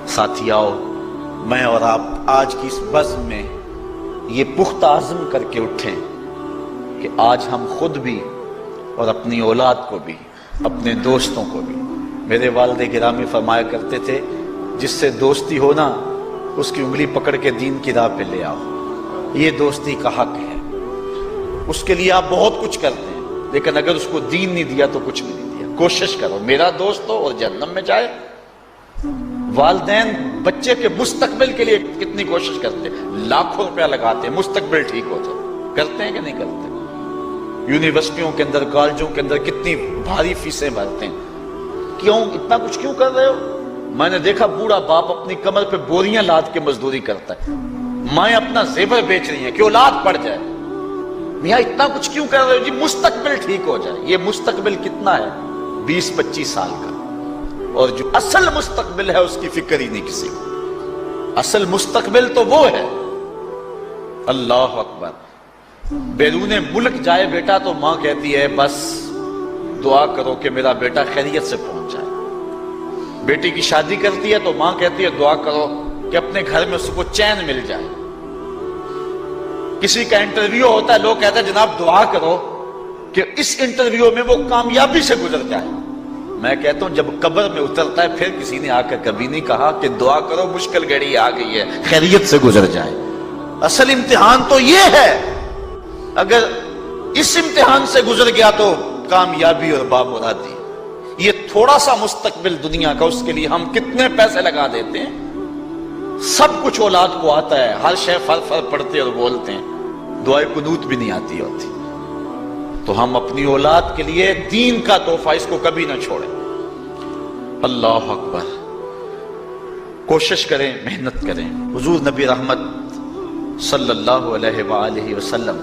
ساتھیاؤ، میں اور آپ آج کی اس بزم میں یہ پختہ عزم کر کے اٹھیں کہ آج ہم خود بھی اور اپنی اولاد کو بھی، اپنے دوستوں کو بھی، میرے والد گرامی فرمایا کرتے تھے جس سے دوستی ہو نا اس کی انگلی پکڑ کے دین کی راہ پہ لے آؤ، یہ دوستی کا حق ہے۔ اس کے لیے آپ بہت کچھ کرتے ہیں لیکن اگر اس کو دین نہیں دیا تو کچھ بھی نہیں دیا۔ کوشش کرو میرا دوست ہو اور جہنم میں جائے۔ والدین بچے کے مستقبل کے لیے کتنی کوشش کرتے ہیں، لاکھوں روپیہ لگاتے ہیں مستقبل ٹھیک ہو جائے، کرتے ہیں کہ نہیں کرتے؟ یونیورسٹیوں کے اندر، کالجوں کے اندر کتنی بھاری فیسیں بھرتے ہیں، کیوں اتنا کچھ کیوں کر رہے ہو؟ میں نے دیکھا بوڑھا باپ اپنی کمر پہ بوریاں لاد کے مزدوری کرتا ہے، مائیں اپنا زیور بیچ رہی ہیں کہ اولاد پڑ جائے۔ میاں اتنا کچھ کیوں کر رہے ہو؟ جی مستقبل ٹھیک ہو جائے۔ یہ مستقبل کتنا ہے؟ 20-25 سال کا، اور جو اصل مستقبل ہے اس کی فکر ہی نہیں کسی کو۔ اصل مستقبل تو وہ ہے، اللہ اکبر، بیرون ملک جائے بیٹا تو ماں کہتی ہے بس دعا کرو کہ میرا بیٹا خیریت سے پہنچ جائے۔ بیٹی کی شادی کرتی ہے تو ماں کہتی ہے دعا کرو کہ اپنے گھر میں اس کو چین مل جائے۔ کسی کا انٹرویو ہوتا ہے، لوگ کہتے ہیں جناب دعا کرو کہ اس انٹرویو میں وہ کامیابی سے گزر جائے۔ میں کہتا ہوں جب قبر میں اترتا ہے پھر کسی نے آ کر کبھی نہیں کہا کہ دعا کرو مشکل گھڑی آ گئی ہے خیریت سے گزر جائے۔ اصل امتحان تو یہ ہے، اگر اس امتحان سے گزر گیا تو کامیابی اور بامرادی۔ یہ تھوڑا سا مستقبل دنیا کا، اس کے لیے ہم کتنے پیسے لگا دیتے ہیں۔ سب کچھ اولاد کو آتا ہے، ہر شے فر پڑھتے اور بولتے ہیں، دعائے قنوت بھی نہیں آتی ہوتی۔ تو ہم اپنی اولاد کے لیے دین کا تحفہ اس کو کبھی نہ چھوڑیں۔ اللہ اکبر، کوشش کریں، محنت کریں۔ حضور نبی رحمت صلی اللہ علیہ وآلہ وسلم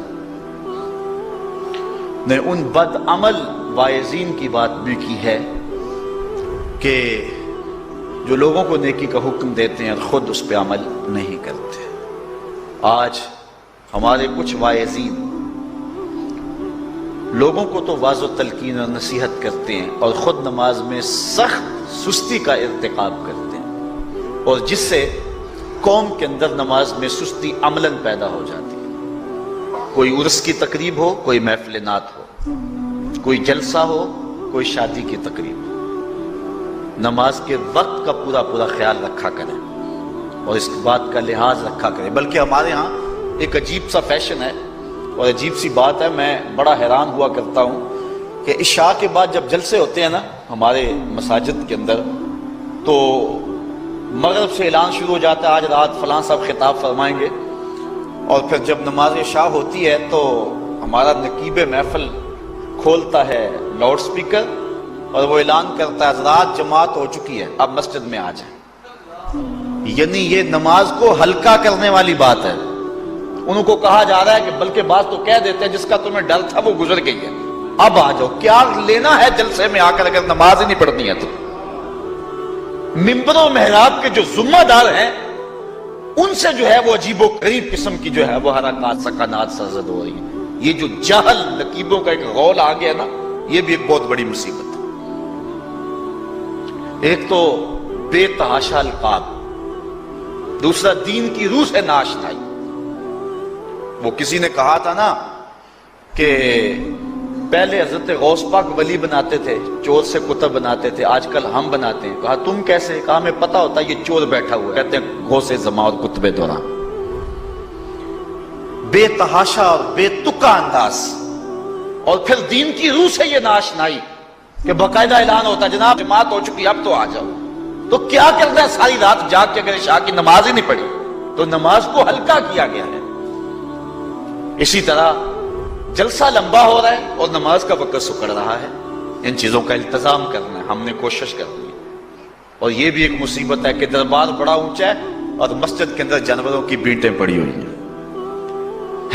نے ان بد عمل واعظین کی بات بھی کی ہے کہ جو لوگوں کو نیکی کا حکم دیتے ہیں اور خود اس پہ عمل نہیں کرتے۔ آج ہمارے کچھ واعظین لوگوں کو تو واعظ و تلقین اور نصیحت کرتے ہیں اور خود نماز میں سخت سستی کا ارتکاب کرتے ہیں، اور جس سے قوم کے اندر نماز میں سستی عملاً پیدا ہو جاتی ہے۔ کوئی عرس کی تقریب ہو، کوئی محفل نعت ہو، کوئی جلسہ ہو، کوئی شادی کی تقریب ہو، نماز کے وقت کا پورا خیال رکھا کریں اور اس بات کا لحاظ رکھا کریں۔ بلکہ ہمارے ہاں ایک عجیب سا فیشن ہے اور عجیب سی بات ہے، میں بڑا حیران ہوا کرتا ہوں کہ عشاء کے بعد جب جلسے ہوتے ہیں نا ہمارے مساجد کے اندر، تو مغرب سے اعلان شروع ہو جاتا ہے آج رات فلاں صاحب خطاب فرمائیں گے، اور پھر جب نماز عشاء ہوتی ہے تو ہمارا نقیب محفل کھولتا ہے لاؤڈ سپیکر اور وہ اعلان کرتا ہے حضرات جماعت ہو چکی ہے، اب مسجد میں آ جائیں۔ یعنی یہ نماز کو ہلکا کرنے والی بات ہے۔ انہوں کو کہا جا رہا ہے کہ بلکہ بات تو کہہ دیتے ہیں جس کا تمہیں ڈر تھا وہ گزر گئی ہے، اب آ جاؤ، کیا لینا ہے جلسے میں آ کر اگر نماز ہی نہیں پڑھنی ہے تو۔ ممبر و محراب کے جو ذمہ دار ہیں ان سے جو ہے وہ عجیب و غریب قسم کی جو ہے وہ حرکات سکنات سرزد ہو رہی ہیں۔ یہ جو جاہل نقیبوں کا ایک غول آ گیا نا، یہ بھی ایک بہت بڑی مصیبت ہے۔ ایک تو بے تحاشا القاب، دوسرا دین کی روح سے ناشنائی۔ وہ کسی نے کہا تھا نا کہ پہلے حضرت غوث پاک ولی بناتے تھے، چور سے کتب بناتے تھے، آج کل ہم بناتے ہیں۔ کہا تم کیسے؟ کہا ہمیں پتہ ہوتا ہے یہ چور بیٹھا ہوا ہے، کہتے ہیں غوث زماں اور کتب دوران۔ بے تحاشا اور بے تکا انداز، اور پھر دین کی روح سے یہ ناشنائی کہ باقاعدہ اعلان ہوتا ہے جناب جماعت ہو چکی اب تو آ جاؤ۔ تو کیا کرتا ہے ساری رات جاگ کے اگر عشاء کی نماز ہی نہیں پڑھی تو نماز کو ہلکا کیا گیا ہے۔ اسی طرح جلسہ لمبا ہو رہا ہے اور نماز کا وقت سکڑ رہا ہے۔ ان چیزوں کا التزام کرنا ہے، ہم نے کوشش کرنی ہے۔ اور یہ بھی ایک مصیبت ہے کہ دربار بڑا اونچا ہے اور مسجد کے اندر جانوروں کی بینٹیں پڑی ہوئی ہیں۔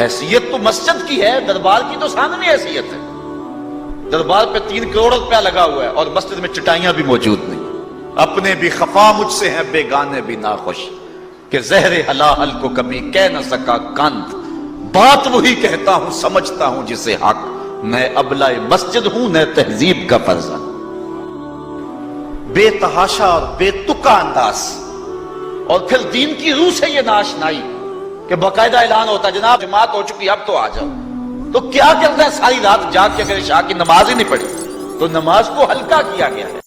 حیثیت تو مسجد کی ہے، دربار کی تو ثانوی حیثیت ہے۔ دربار پہ 3 کروڑ روپیہ لگا ہوا ہے اور مسجد میں چٹائیاں بھی موجود نہیں۔ اپنے بھی خفا مجھ سے ہیں بیگانے بھی ناخوش، کہ زہر حلاحل کو کبھی کہہ نہ سکا کند، بات وہی کہتا ہوں سمجھتا ہوں جسے حق، نئے ابلہ مسجد ہوں نئے تہذیب کا فرزند۔ بے تحاشا اور بے تکا انداز، اور پھر دین کی روح سے یہ ناشنائی کہ باقاعدہ اعلان ہوتا ہے جناب جماعت ہو چکی اب تو آ جاؤ، تو کیا کرتے ہیں ساری رات جاگ کے اگر عشاء کی نماز ہی نہیں پڑھی تو نماز کو ہلکا کیا گیا ہے۔